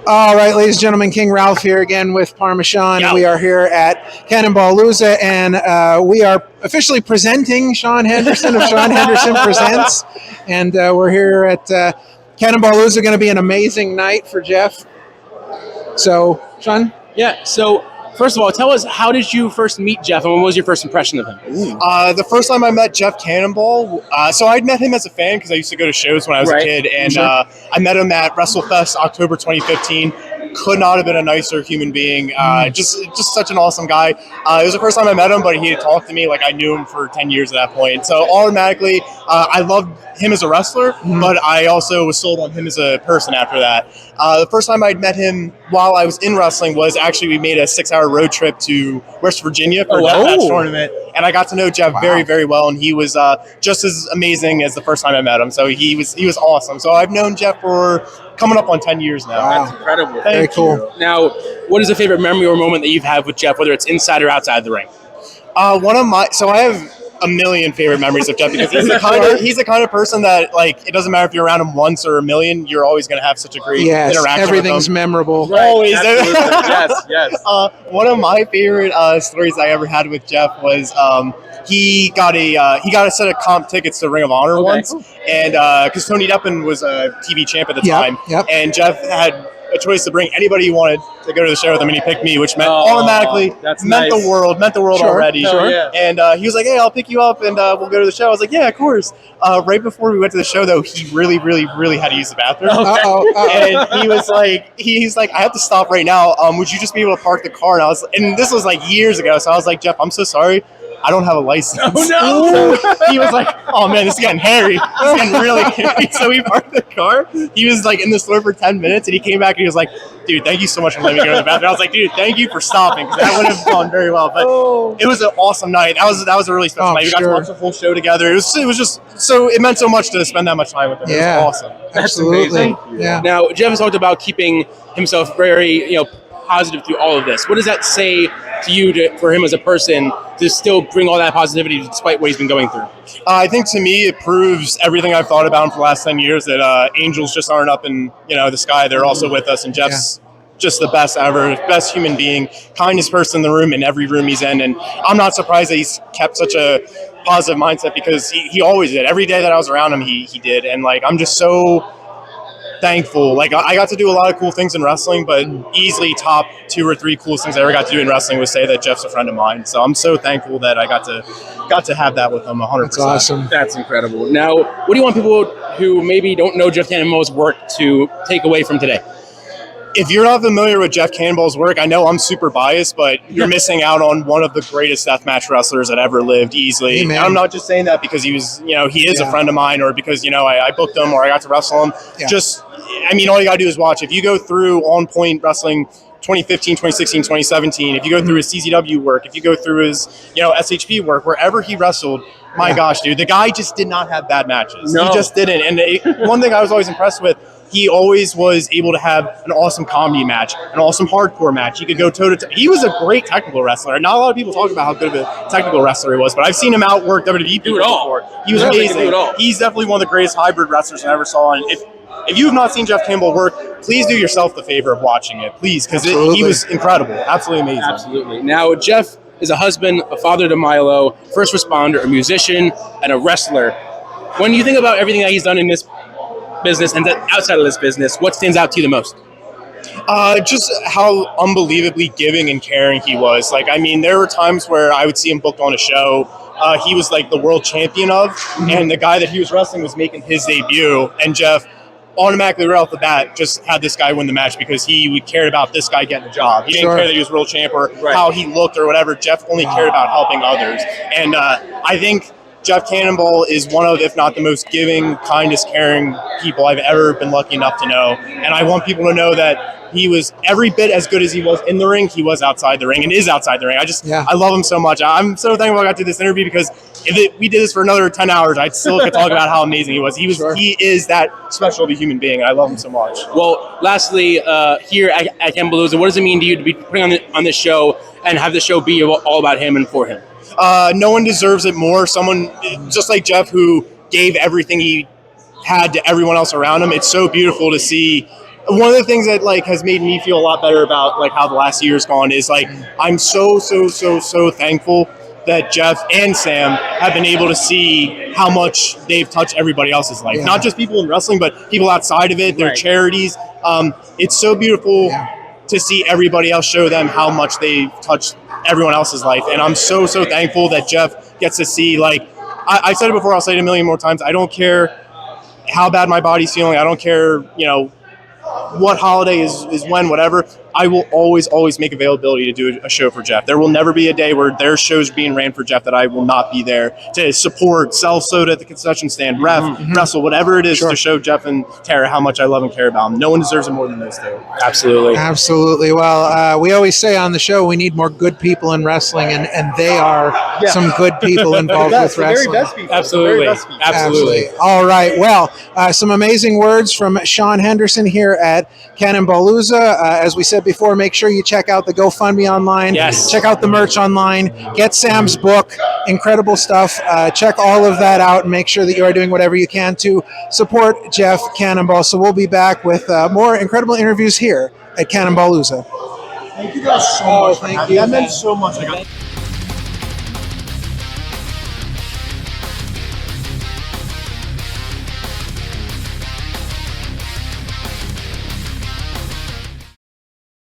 All right, ladies and gentlemen, King Ralph here again with Parmesan. Yeah. We are here at Cannonballooza, and we are officially presenting Sean Henderson of Sean Henderson Presents. And we're here at Cannonballooza. Going to be an amazing night for Jeff. So, Sean? Yeah, so first of all, tell us, how did you first meet Jeff, and what was your first impression of him? The first time I met Jeff Cannonball, so I'd met him as a fan because I used to go to shows when I was a kid, and I met him at WrestleFest October 2015. Could not have been a nicer human being. Just such an awesome guy. It was the first time I met him, but he had talked to me like I knew him for 10 years at that point. So automatically, I loved him as a wrestler, but I also was sold on him as a person after that. The first time I'd met him while I was in wrestling was actually we made a 6-hour road trip to West Virginia for a deathmatch tournament, and I got to know Jeff very, very well, and he was just as amazing as the first time I met him. So he was awesome. So I've known Jeff for coming up on 10 years now. Wow. That's incredible. Very cool. Now, what is a favorite memory or moment that you've had with Jeff, whether it's inside or outside the ring? So I have a million favorite memories of Jeff because he's the kind of person that, like, it doesn't matter if you're around him once or a million, you're always going to have such a great interaction everything's with him. memorable. Right. Always. Yes. One of my favorite stories I ever had with Jeff was he got a set of comp tickets to Ring of Honor once, and because Tony Deppen was a TV champ at the time, and Jeff had a choice to bring anybody he wanted to go to the show with him, and he picked me, which meant automatically meant the world already. And he was like, "Hey, I'll pick you up, and we'll go to the show." I was like, "Yeah, of course." Right before we went to the show, though, he really, really, really had to use the bathroom, and he's like, "I have to stop right now. Would you just be able to park the car?" And this was like years ago, so I was like, "Jeff, I'm so sorry. I don't have a license." Oh, no. So he was like, "Oh man, this is getting hairy. This is getting really hairy." So we parked the car. He was like in the store for 10 minutes, and he came back and he was like, "Dude, thank you so much for letting me go to the bathroom." I was like, "Dude, thank you for stopping, because that would have gone very well." But it was an awesome night. That was a really special night. We got to watch the whole show together. It was just so, it meant so much to spend that much time with him. Yeah. It was awesome. Absolutely. Yeah. Now, Jeff has talked about keeping himself very, positive through all of this. What does that say to you, for him as a person, to still bring all that positivity despite what he's been going through? I think to me it proves everything I've thought about him for the last 10 years, that angels just aren't up in the sky. They're also with us, and Jeff's just the best ever, best human being, kindest person in the room, in every room he's in. And I'm not surprised that he's kept such a positive mindset, because he always did. Every day that I was around him, he did. And like, I'm just so thankful. Like, I got to do a lot of cool things in wrestling, but easily top 2 or 3 coolest things I ever got to do in wrestling was say that Jeff's a friend of mine. So I'm so thankful that I got to have that with him 100%. That's awesome. That's incredible. Now, what do you want people who maybe don't know Jeff Cannonball's work to take away from today? If you're not familiar with Jeff Cannonball's work, I know I'm super biased, but you're missing out on one of the greatest deathmatch wrestlers that ever lived, easily. Amen. And I'm not just saying that because he was, he is a friend of mine, or because, I booked him or I got to wrestle him. All you got to do is watch. If you go through On Point Wrestling 2015, 2016, 2017, if you go through his CZW work, if you go through his, SHP work, wherever he wrestled, my gosh, dude, the guy just did not have bad matches. No. He just didn't. And one thing I was always impressed with, he always was able to have an awesome comedy match, an awesome hardcore match. He could go toe-to-toe. He was a great technical wrestler. Not a lot of people talk about how good of a technical wrestler he was, but I've seen him outwork WWE people before. He was amazing. He's definitely one of the greatest hybrid wrestlers I ever saw. And if you have not seen Jeff Cannonball work, please do yourself the favor of watching it, please, because he was incredible. Absolutely amazing. Absolutely. Now, Jeff is a husband, a father to Milo, first responder, a musician, and a wrestler. When you think about everything that he's done in this business and outside of this business, what stands out to you the most? Just how unbelievably giving and caring he was. Like, there were times where I would see him booked on a show. He was like the world champion of, and the guy that he was wrestling was making his debut, and Jeff automatically right off the bat just had this guy win the match because he cared about this guy getting the job. He didn't care that he was world champ or how he looked or whatever. Jeff only cared about helping others. And I think Jeff Cannonball is one of, if not the most giving, kindest, caring people I've ever been lucky enough to know. And I want people to know that he was every bit as good as he was in the ring, he was outside the ring and is outside the ring. I love him so much. I'm so thankful I got to do this interview, because if we did this for another 10 hours, I'd still could talk about how amazing he was. He is that special of a human being, and I love him so much. Well, lastly, here at Cannonballooza, what does it mean to you to be putting on this show and have the show be all about him and for him? No one deserves it more. Someone just like Jeff, who gave everything he had to everyone else around him. It's so beautiful to see one of the things that like has made me feel a lot better about like how the last year's gone is like I'm so thankful that Jeff and Sam have been able to see how much they've touched everybody else's life. Not just people in wrestling, but people outside of it, their charities. It's so beautiful to see everybody else show them how much they've touched everyone else's life. And I'm so thankful that Jeff gets to see, like, I said it before, I'll say it a million more times. I don't care how bad my body's feeling. I don't care, what holiday is when, whatever. I will always make availability to do a show for Jeff. There will never be a day where their show's being ran for Jeff that I will not be there to support, sell soda at the concession stand, wrestle, whatever it is to show Jeff and Tara how much I love and care about them. No one deserves it more than those two. Absolutely. Well, we always say on the show we need more good people in wrestling, and they are some good people involved with wrestling. The very best people. Absolutely. All right. Well, some amazing words from Sean Henderson here at Cannonballooza. As we said before, make sure you check out the GoFundMe online. Yes. Check out the merch online. Get Sam's book. Incredible stuff. Check all of that out and make sure that you are doing whatever you can to support Jeff Cannonball. So we'll be back with more incredible interviews here at Cannonballooza. Thank you guys so much. Thank you. That meant so much.